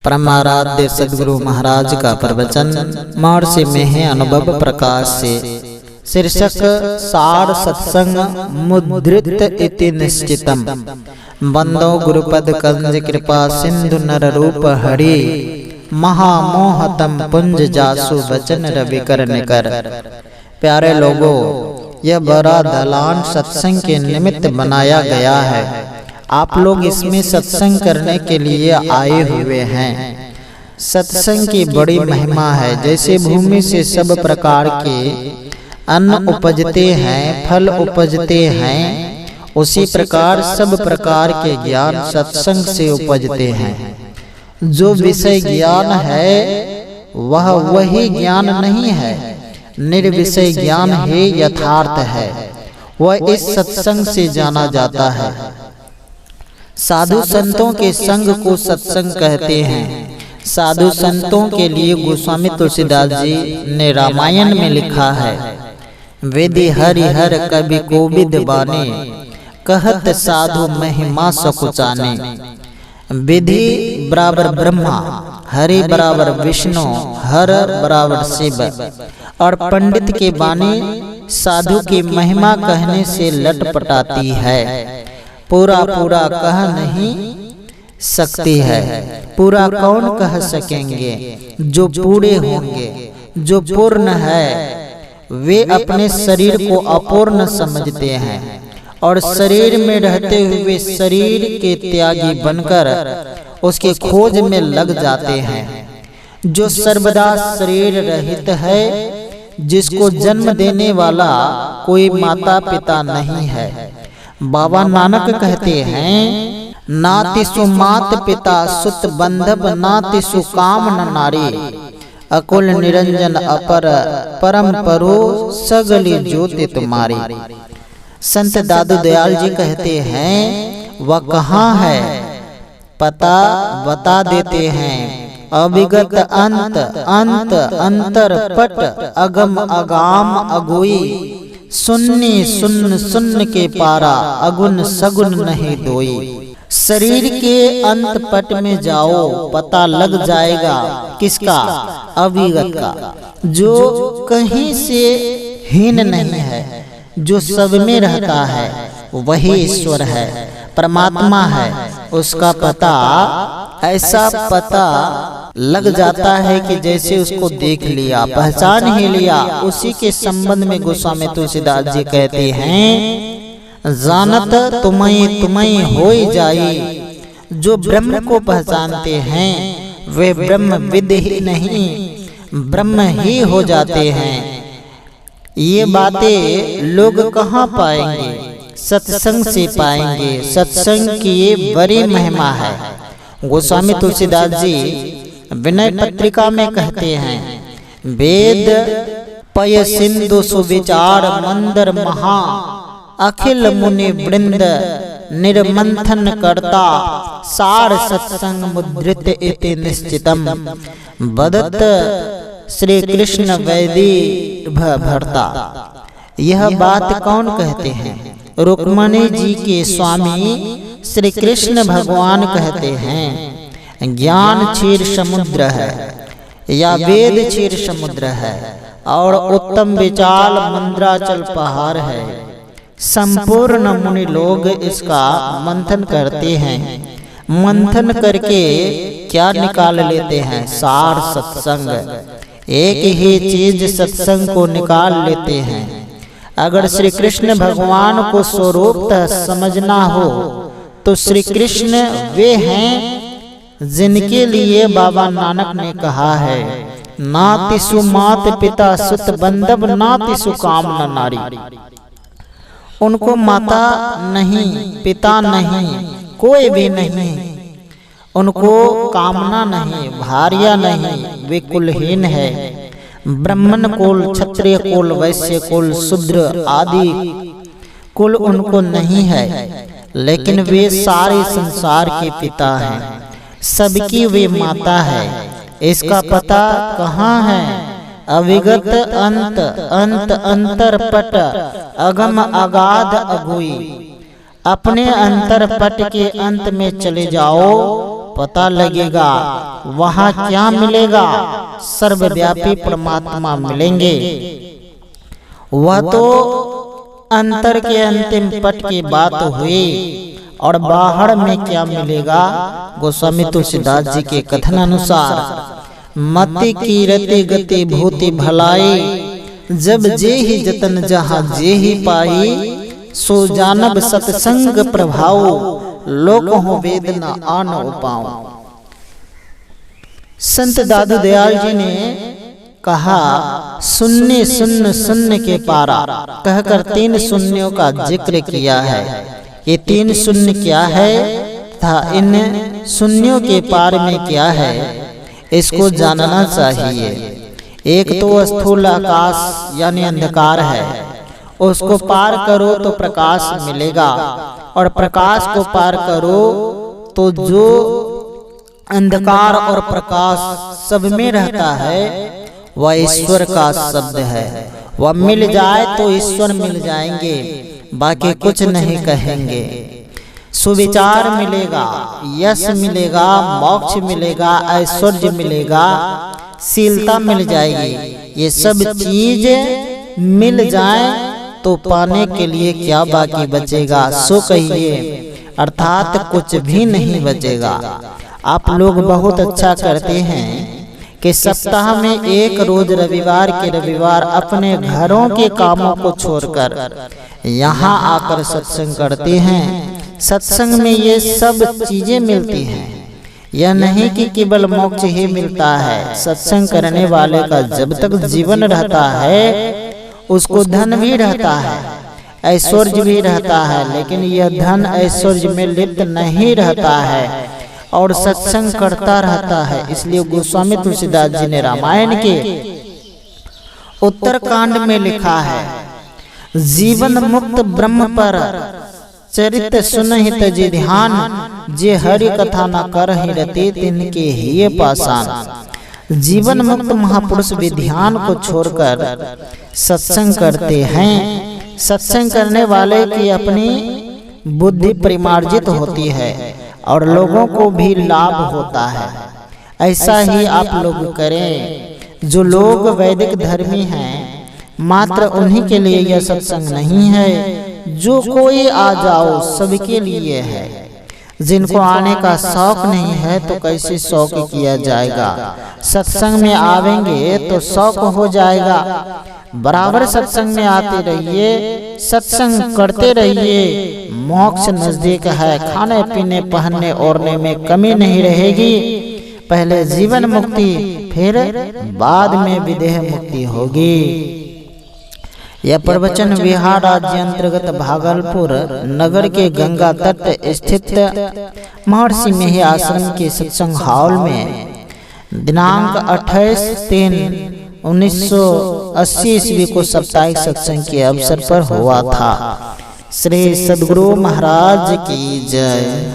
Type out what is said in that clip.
परमाराध्य सद्गुरु महाराज का प्रवचन महर्षि में है अनुभव प्रकाश से। शीर्षक सार सत्संग मुद्रित इति निश्चितम। बंदो गुरुपद कंज कृपा सिंधु नर रूप हरि महामोहतम पुंज जासु वचन रवि कर निकर। प्यारे लोगों, यह बड़ा दलान सत्संग के निमित्त बनाया गया है। आप लोग इसमें सत्संग करने के लिए आए हुए हैं। सत्संग की बड़ी महिमा है। जैसे भूमि से सब प्रकार के अन्न उपजते हैं, फल उपजते हैं, उसी प्रकार सब प्रकार के ज्ञान सत्संग से उपजते हैं। जो विषय ज्ञान है वह वही ज्ञान नहीं है, निर्विषय ज्ञान ही यथार्थ है। वह इस सत्संग से जाना जाता है। साधु संतों के संग को सत्संग कहते हैं। साधु संतों के लिए गोस्वामी तुलसीदास जी ने रामायण में लिखा है, वेदी हरि हर कवि कोविद बाने, कहत साधु महिमा सकुचाने। विधि बराबर ब्रह्मा, हरि बराबर विष्णु, हर बराबर शिव। और पंडित के बानी साधु की महिमा कहने से लटपटाती है। पूरा पूरा कह नहीं सकती है। पूरा कौन कह सकेंगे? जो पूरे होंगे। जो पूर्ण है वे अपने शरीर को अपूर्ण समझते हैं और शरीर में रहते हुए शरीर के त्यागी बनकर उसके खोज में लग जाते हैं। जो सर्वदा शरीर रहित है, जिसको जन्म देने वाला कोई माता पिता नहीं है। बाबा नानक कहते हैं, नातिसु मात पिता सुत बंधव, नातिसु काम न नारी, अकुल निरंजन अपर परम परो सगली ज्योति तुम्हारी। संत दादू दयाल जी कहते हैं, वह कहाँ है पता बता देते हैं। अविगत अंत अंत अंतर पट, अगम अगाम अगुई, सुन्नी सुन्न सुन्न के पारा, अगुन सगुन नहीं दोई। शरीर के अंत पट में जाओ, पता लग जाएगा किसका? अविगत का, जो कहीं से हीन नहीं है, जो सब में रहता है, वही ईश्वर है, परमात्मा है। उसका पता ऐसा पता लग जाता है कि जैसे उसको देख लिया, पहचान ही लिया। उसी के संबंध में गोस्वामी तुलसीदास जी कहते हैं, जानत तुम्हें तुम्हें होई जाई। जो ब्रह्म को पहचानते हैं वे ब्रह्म विद ही नहीं, ब्रह्म ही हो जाते हैं। ये बातें लोग कहाँ पाएंगे? सत्संग से पाएंगे। सत्संग की ये बड़ी महिमा है। गोस्वामी तुलसीदास जी विनय पत्रिका में कहते हैं, वेद पय सिंधु सुविचार मंदर महा, अखिल मुनि वृंद निर्मंथन करता, सार सत्संग मुद्रित इति निश्चितम। बदत श्री कृष्ण वैदी भरता। यह बात कौन कहते हैं? रुक्मणी जी के स्वामी श्री कृष्ण भगवान कहते हैं, ज्ञान क्षीर समुद्र है या वेद क्षीर समुद्र है और उत्तम विचार मंद्राचल पहाड़ है। संपूर्ण मुनि लोग इसका मंथन करते हैं। मंथन करके क्या निकाल लेते हैं? सार सत्संग। एक ही चीज सत्संग को निकाल लेते हैं। अगर श्री कृष्ण भगवान को स्वरूपतः समझना हो तो श्री कृष्ण वे हैं जिनके लिए बाबा नानक ने कहा है, नातिसु मात पिता सुत बंधव, नातिसु काम न नारी। उनको माता नहीं, पिता नहीं, कोई भी नहीं, उनको कामना नहीं, भार्या नहीं, वे कुलहीन है। ब्राह्मण कुल, क्षत्रिय कुल, वैश्य कुल, शूद्र आदि कुल उनको नहीं है, लेकिन वे सारे संसार के पिता हैं। सबकी वे माता है। इसका पता कहाँ है? अविगत अंत अंत अंतर पट, अगम अगाध अगुई। अपने अंतर पट के अंत में चले जाओ, पता लगेगा। वहाँ क्या मिलेगा? सर्वव्यापी परमात्मा मिलेंगे। वह तो अंतर के अंतिम पट की बात हुई। और बाहर में क्या मिलेगा? गोस्वामी तुलसीदास जी के कथन अनुसार, मति की रति गति भूति भलाई, जब जे ही जतन जहाँ जे ही पाई, सो जानब सत्संग प्रभाव, लोक हो वेद न आन उपाओ। संत दादू दयाल जी ने कहा, शून्य शून्य शून्य के पारा कहकर 3 शून्यों का जिक्र किया है। ये 3 शून्य क्या है था इन शून्यों के पार में क्या है, इसको जानना चाहिए। एक तो स्थूल आकाश यानी अंधकार है, उसको पार करो तो प्रकाश मिलेगा। और प्रकाश को पार करो तो जो अंधकार और प्रकाश सब में रहता है वह ईश्वर का शब्द है। वह मिल जाए तो ईश्वर मिल जाएंगे, बाकी कुछ नहीं कहेंगे। सुविचार मिलेगा, यश मिलेगा, मोक्ष मिलेगा, ऐश्वर्य मिलेगा, शीलता मिल जाएगी। ये सब चीज मिल जाए तो पाने के लिए क्या बाकी बचेगा? सो कहिए, अर्थात कुछ भी नहीं बचेगा। आप लोग बहुत अच्छा करते हैं कि सप्ताह में एक रोज रविवार के रविवार अपने घरों के कामों को छोड़कर यहाँ आकर सत्संग करते हैं। सत्संग में ये सब चीजें मिलती हैं। यह नहीं कि केवल मोक्ष ही मिलता है। सत्संग करने वाले का जब तक जीवन रहता है उसको धन भी रहता है, ऐश्वर्य भी रहता है, लेकिन यह धन ऐश्वर्य में लिप्त नहीं रहता है और सत्संग करता रहता है। इसलिए गोस्वामी तुलसीदास जी ने रामायण के उत्तरकांड में लिखा है, जीवन मुक्त ब्रह्म पर चरित सुनहित जे ध्यान, जे हरि कथा न करहि रति तिनके हिये पाषाण। जीवन मुक्त महापुरुष भी ध्यान को छोड़कर सत्संग करते हैं। सत्संग करने वाले की अपनी बुद्धि परिमार्जित होती है और लोगों को भी लाभ होता है। ऐसा ही आप लोग करें। जो लोग वैदिक धर्मी हैं मात्र उन्हीं के लिए यह सत्संग नहीं है। जो कोई आ जाओ सबके लिए है। जिनको आने का शौक नहीं है तो कैसे शौक किया जाएगा? सत्संग में आवेंगे तो शौक हो जाएगा। बराबर सत्संग में आते रहिए, सत्संग करते रहिए। मोक्ष नजदीक है। खाने पीने पहनने ओढ़ने में कमी नहीं रहेगी। पहले जीवन मुक्ति, फिर बाद में विदेह मुक्ति होगी। यह प्रवचन बिहार राज्य अंतर्गत भागलपुर नगर के गंगा तट स्थित महर्षि मेहे आश्रम के सत्संग हॉल में दिनांक 28/3/1980 ईस्वी को साप्ताहिक सत्संग के अवसर पर हुआ था। श्री सद्गुरु महाराज की जय।